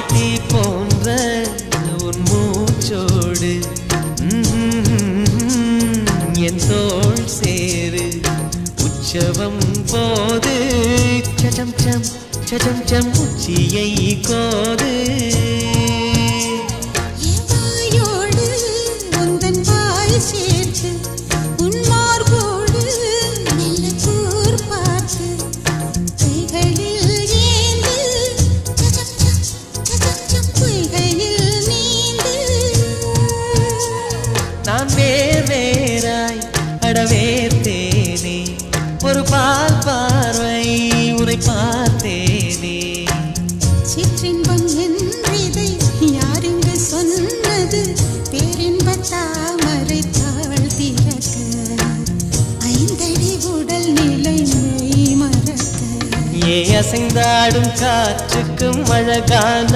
தீ போன்ற உன் மூச்சோடு என் தோள் சேரு உற்சவம் போது சடம் சம் சடம் சம் உச்சியை கோது நான் வேறாய் அடவேர்த்தேனே ஒரு பால் பார்வை உரை பார்த்தேனே சிற்றின்பம் என்றதை யாருங்க சொன்னது பேரின்ப தாமரை தாழ் திறக்க ஐந்தடி உடல் நிலை மெய் மறக்க ஏ அசைந்தாடும் காற்றுக்கும் அழகான